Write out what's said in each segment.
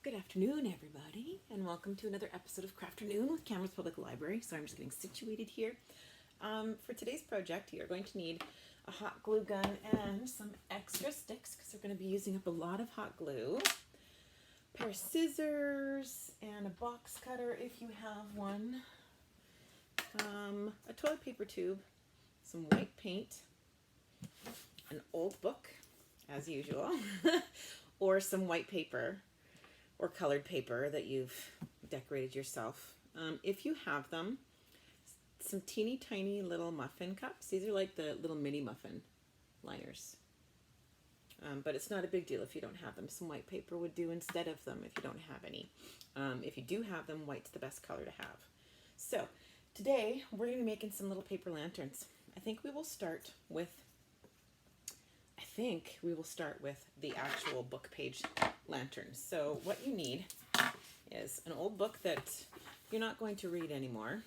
Good afternoon, everybody, and welcome to another episode of Crafternoon with Kamloops Public Library. So I'm just getting situated here. For today's project, you're going to need a hot glue gun and some extra sticks because we're going to be using up a lot of hot glue, a pair of scissors, and a box cutter if you have one, a toilet paper tube, some white paint, an old book, as usual, or some white paper or colored paper that you've decorated yourself. If you have them, some teeny tiny little muffin cups. These are like the little mini muffin liners. But it's not a big deal if you don't have them. Some white paper would do instead of them if you don't have any. If you do have them, white's the best color to have. So today we're going to be making some little paper lanterns. I think we will start with the actual book page lanterns. So what you need is an old book that you're not going to read anymore.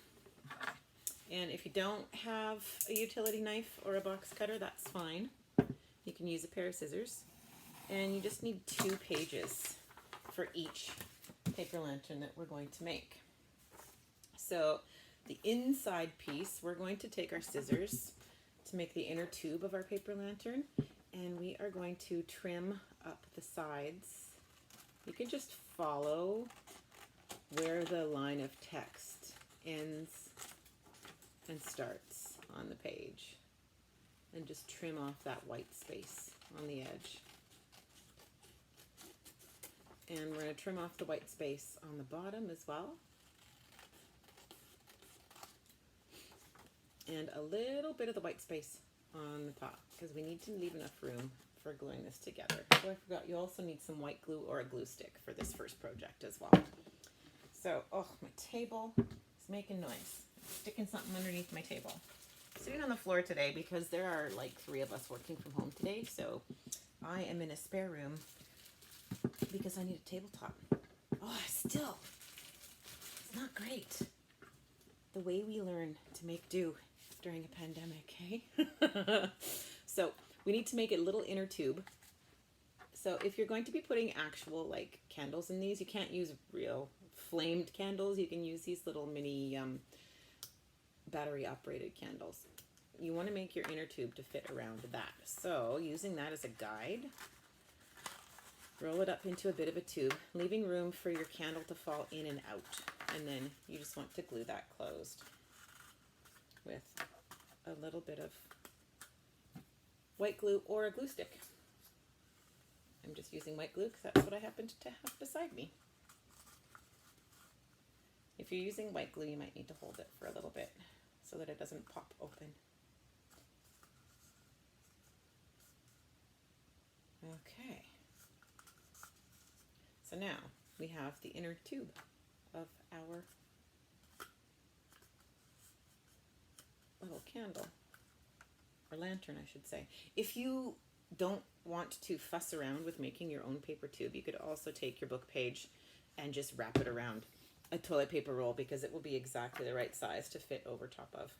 And if you don't have a utility knife or a box cutter, that's fine. You can use a pair of scissors. And you just need 2 pages for each paper lantern that we're going to make. So the inside piece, we're going to take our scissors to make the inner tube of our paper lantern. And we are going to trim up the sides. You can just follow where the line of text ends and starts on the page. And just trim off that white space on the edge. And we're going to trim off the white space on the bottom as well. And a little bit of the white space on the top, because we need to leave enough room for gluing this together. So I forgot, you also need some white glue or a glue stick for this first project as well. So, oh, my table is making noise. I'm sticking something underneath my table. I'm sitting on the floor today because there are like 3 of us working from home today, so I am in a spare room because I need a tabletop. Oh, still, it's not great. The way we learn to make do during a pandemic, hey? So we need to make a little inner tube. So if you're going to be putting actual like candles in these, you can't use real flamed candles. You can use these little mini battery operated candles. You want to make your inner tube to fit around that. So using that as a guide, roll it up into a bit of a tube, leaving room for your candle to fall in and out. And then you just want to glue that closed with a little bit of white glue or a glue stick. I'm just using white glue because that's what I happen to have beside me. If you're using white glue, you might need to hold it for a little bit so that it doesn't pop open. Okay. So now we have the inner tube of our little candle, or lantern, I should say. If you don't want to fuss around with making your own paper tube, you could also take your book page and just wrap it around a toilet paper roll, because it will be exactly the right size to fit over top of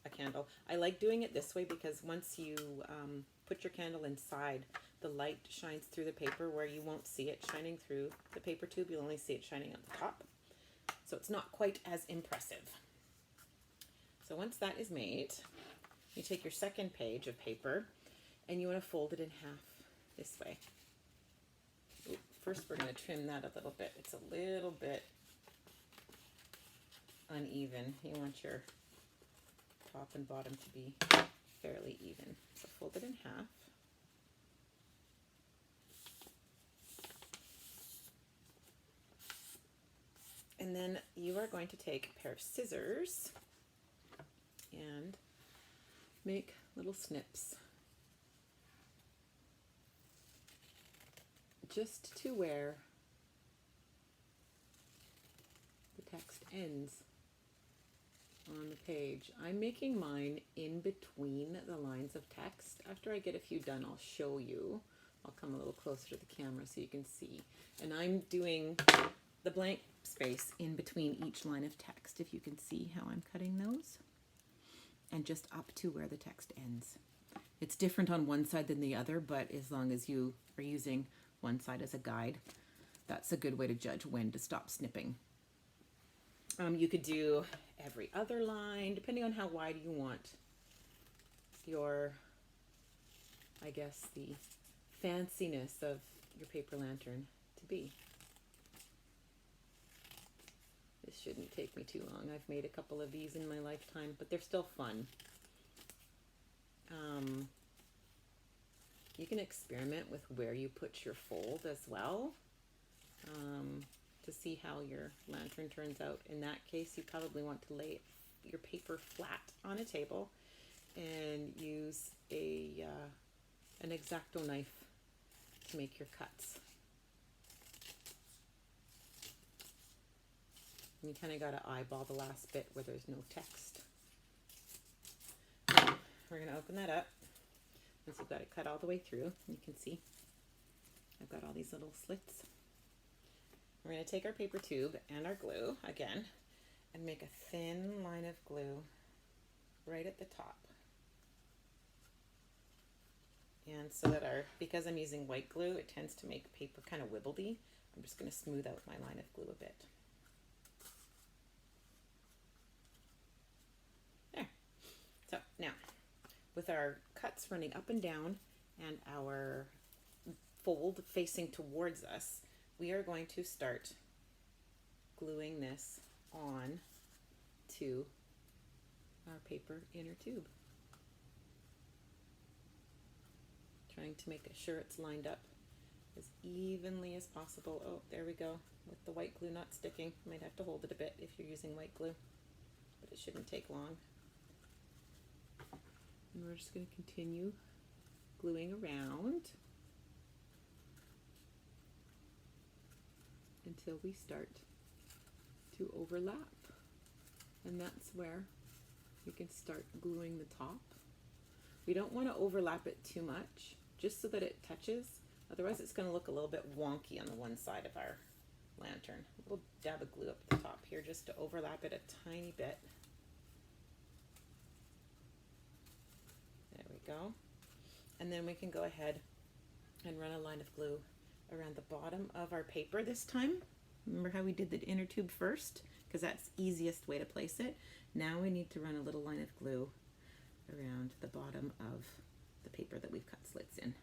a candle. I like doing it this way because once you put your candle inside, the light shines through the paper where you won't see it shining through the paper tube. You'll only see it shining on the top. So it's not quite as impressive. So once that is made, you take your second page of paper and you want to fold it in half this way. First we're going to trim that a little bit. It's a little bit uneven. You want your top and bottom to be fairly even. So fold it in half. And then you are going to take a pair of scissors and make little snips just to where the text ends on the page. I'm making mine in between the lines of text. After I get a few done, I'll show you. I'll come a little closer to the camera so you can see. And I'm doing the blank space in between each line of text, if you can see how I'm cutting those, and just up to where the text ends. It's different on one side than the other, but as long as you are using one side as a guide, that's a good way to judge when to stop snipping. You could do every other line, depending on how wide you want your, I guess, the fanciness of your paper lantern to be. This shouldn't take me too long. I've made a couple of these in my lifetime, but they're still fun. You can experiment with where you put your fold as well, to see how your lantern turns out. In that case, you probably want to lay your paper flat on a table and use an X-Acto knife to make your cuts. And you kind of got to eyeball the last bit where there's no text. We're going to open that up. Once you've got it cut all the way through, you can see I've got all these little slits. We're going to take our paper tube and our glue again and make a thin line of glue right at the top. And so that because I'm using white glue, it tends to make paper kind of wibbly. I'm just going to smooth out my line of glue a bit. There. So now, with our cuts running up and down and our fold facing towards us, we are going to start gluing this on to our paper inner tube. Trying to make sure it's lined up as evenly as possible. Oh, there we go. With the white glue not sticking. You might have to hold it a bit if you're using white glue, but it shouldn't take long. And we're just going to continue gluing around until we start to overlap. And that's where you can start gluing the top. We don't want to overlap it too much, just so that it touches. Otherwise it's going to look a little bit wonky on the one side of our lantern. A little dab of glue up at the top here just to overlap it a tiny bit. There we go. And then we can go ahead and run a line of glue around the bottom of our paper this time. Remember how we did the inner tube first? Because that's the easiest way to place it. Now we need to run a little line of glue around the bottom of the paper that we've cut slits in.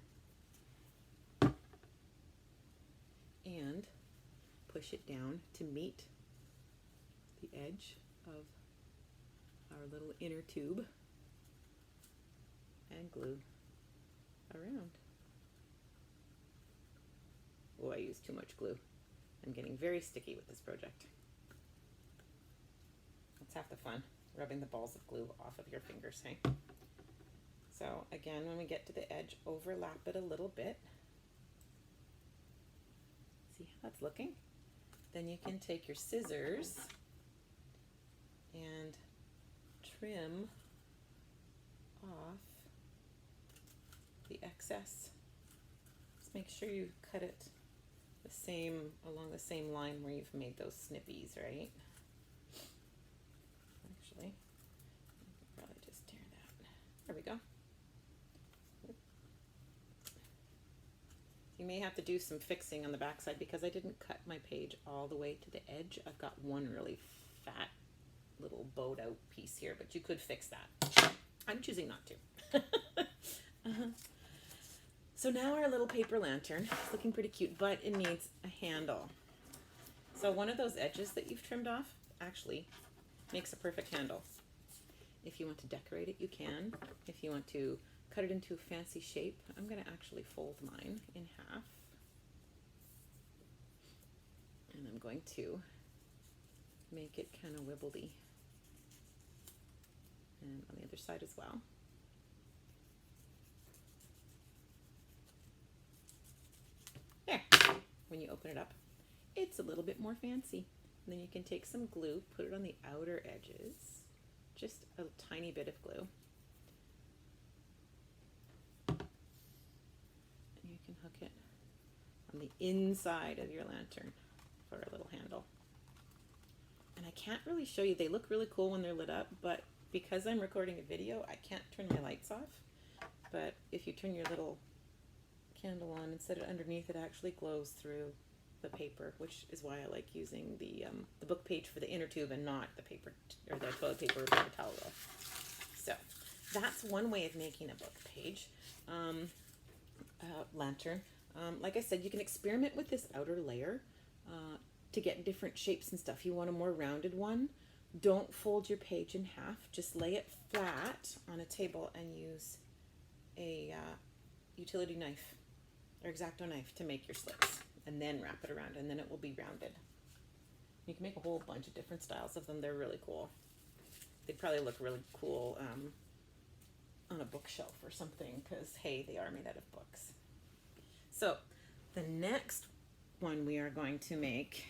And push it down to meet the edge of our little inner tube and glue around. Oh, I used too much glue. I'm getting very sticky with this project. That's half the fun, rubbing the balls of glue off of your fingers, hey? So again, when we get to the edge, overlap it a little bit. See how that's looking? Then you can take your scissors and trim off the excess. Just make sure you cut it along the same line where you've made those snippies, right? Actually, I could probably just tear that. There we go. You may have to do some fixing on the back side because I didn't cut my page all the way to the edge. I've got one really fat little bowed out piece here, but you could fix that. I'm choosing not to. So now our little paper lantern is looking pretty cute, but it needs a handle. So one of those edges that you've trimmed off actually makes a perfect handle. If you want to decorate it, you can. If you want to cut it into a fancy shape, I'm going to actually fold mine in half. And I'm going to make it kind of wibbly. And on the other side as well. There. When you open it up, it's a little bit more fancy. And then you can take some glue, put it on the outer edges, just a tiny bit of glue. And you can hook it on the inside of your lantern for a little handle. And I can't really show you, they look really cool when they're lit up, but because I'm recording a video, I can't turn my lights off. But if you turn your little candle on and set it underneath, it actually glows through the paper, which is why I like using the book page for the inner tube and not the paper or the toilet paper or paper towel roll. So that's one way of making a book page. Lantern. Like I said, you can experiment with this outer layer to get different shapes and stuff. You want a more rounded one. Don't fold your page in half. Just lay it flat on a table and use a utility knife or X-Acto knife to make your slits, and then wrap it around, and then it will be rounded. You can make a whole bunch of different styles of them. They're really cool. They'd probably look really cool on a bookshelf or something, because hey, they are made out of books. So the next one we are going to make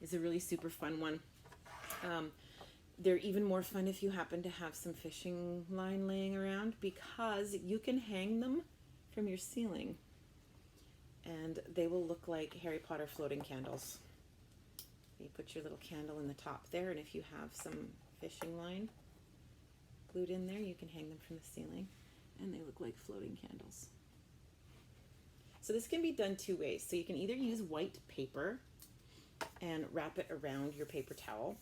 is a really super fun one. They're even more fun if you happen to have some fishing line laying around, because you can hang them from your ceiling and they will look like Harry Potter floating candles. You put your little candle in the top there, and if you have some fishing line glued in there, you can hang them from the ceiling and they look like floating candles. So this can be done two ways. So you can either use white paper and wrap it around your paper towel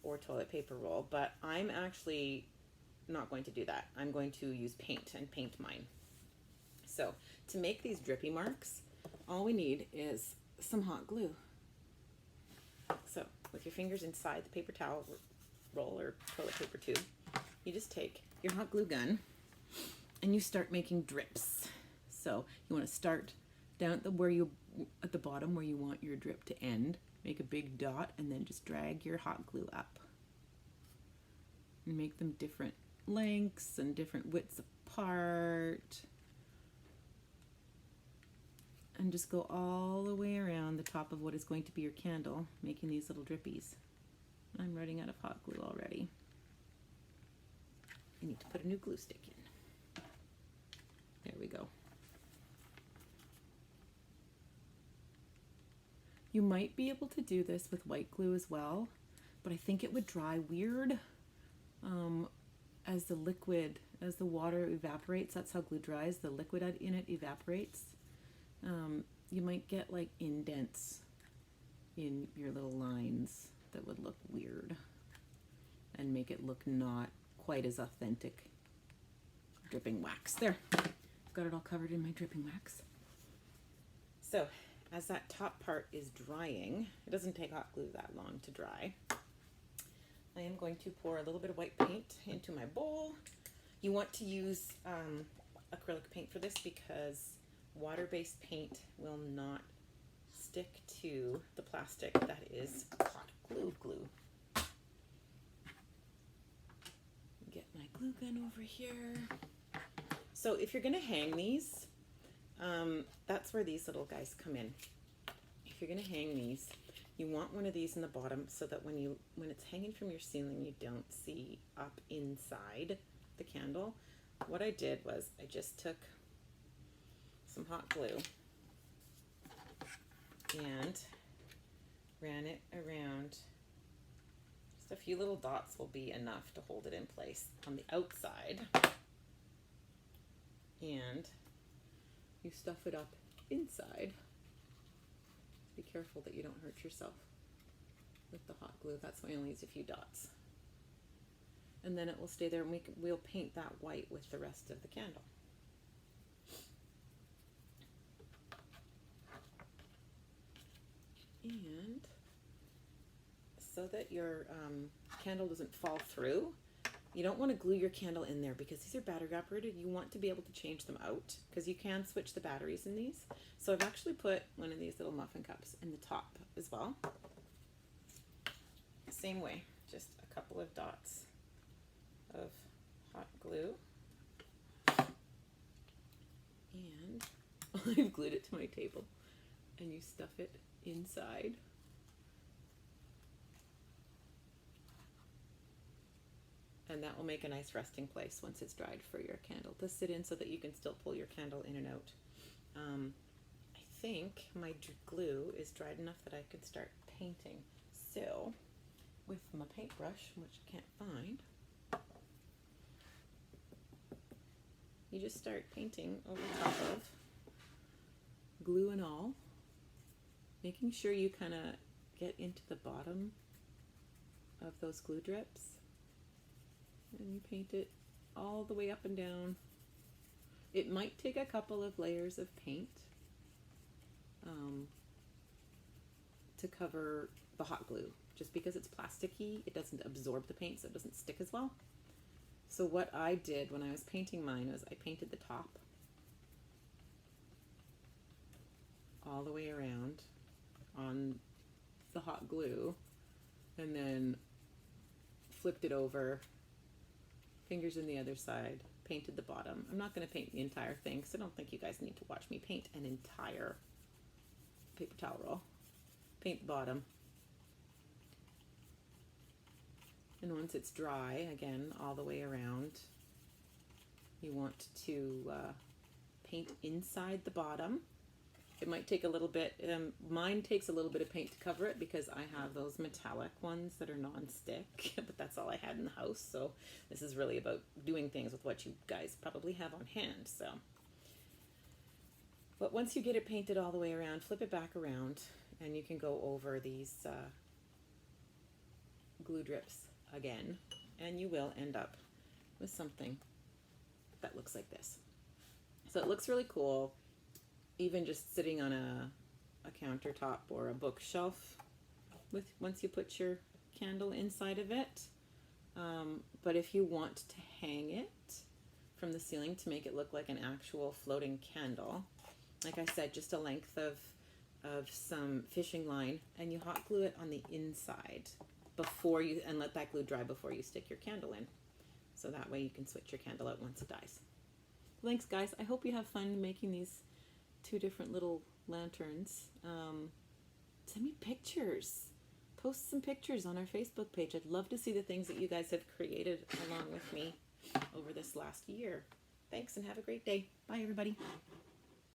or toilet paper roll, but I'm actually not going to do that. I'm going to use paint and paint mine. So to make these drippy marks, all we need is some hot glue. So with your fingers inside the paper towel roll or toilet paper tube, you just take your hot glue gun and you start making drips. So you want to start down at the bottom where you want your drip to end. Make a big dot and then just drag your hot glue up. And make them different lengths and different widths apart. And just go all the way around the top of what is going to be your candle, making these little drippies. I'm running out of hot glue already. I need to put a new glue stick in. There we go. You might be able to do this with white glue as well, but I think it would dry weird as the water evaporates. That's how glue dries. The liquid in it evaporates. You might get like indents in your little lines that would look weird and make it look not quite as authentic. Dripping wax. There. I've got it all covered in my dripping wax. So as that top part is drying, it doesn't take hot glue that long to dry, I am going to pour a little bit of white paint into my bowl. You want to use acrylic paint for this because water-based paint will not stick to the plastic that is hot glue. Get my glue gun over here. So if you're going to hang these, that's where these little guys come in. If you're going to hang these, you want one of these in the bottom so that when it's hanging from your ceiling, you don't see up inside the candle. What I did was I just took some hot glue and ran it around. Just a few little dots will be enough to hold it in place on the outside. And you stuff it up inside. Be careful that you don't hurt yourself with the hot glue. That's why I only use a few dots. And then it will stay there, and we'll paint that white with the rest of the candle. And so that your candle doesn't fall through, you don't want to glue your candle in there because these are battery operated. You want to be able to change them out because you can switch the batteries in these. So I've actually put one of these little muffin cups in the top as well. Same way, just a couple of dots of hot glue. And I've glued it to my table. And you stuff it inside. And that will make a nice resting place once it's dried for your candle to sit in so that you can still pull your candle in and out. I think my glue is dried enough that I could start painting. So with my paintbrush, which I can't find, you just start painting over top of glue and all. making sure you kind of get into the bottom of those glue drips, and you paint it all the way up and down. It might take a couple of layers of paint to cover the hot glue. Just because it's plasticky, it doesn't absorb the paint, so it doesn't stick as well. So what I did when I was painting mine was I painted the top all the way around on the hot glue, and then flipped it over, fingers in the other side, painted the bottom. I'm not going to paint the entire thing because I don't think you guys need to watch me paint an entire paper towel roll. Paint the bottom. And once it's dry, again, all the way around, you want to paint inside the bottom. It might take a little bit, mine takes a little bit of paint to cover it because I have those metallic ones that are non-stick, but that's all I had in the house, so this is really about doing things with what you guys probably have on hand, so. But once you get it painted all the way around, flip it back around, and you can go over these glue drips again, and you will end up with something that looks like this. So it looks really cool, even just sitting on a countertop or a bookshelf with once you put your candle inside of it. But if you want to hang it from the ceiling to make it look like an actual floating candle, like I said, just a length of some fishing line, and you hot glue it on the inside before you, and let that glue dry before you stick your candle in. So that way you can switch your candle out once it dies. Thanks guys, I hope you have fun making these 2 different little lanterns. Send me pictures. Post some pictures on our Facebook page. I'd love to see the things that you guys have created along with me over this last year. Thanks and have a great day. Bye everybody.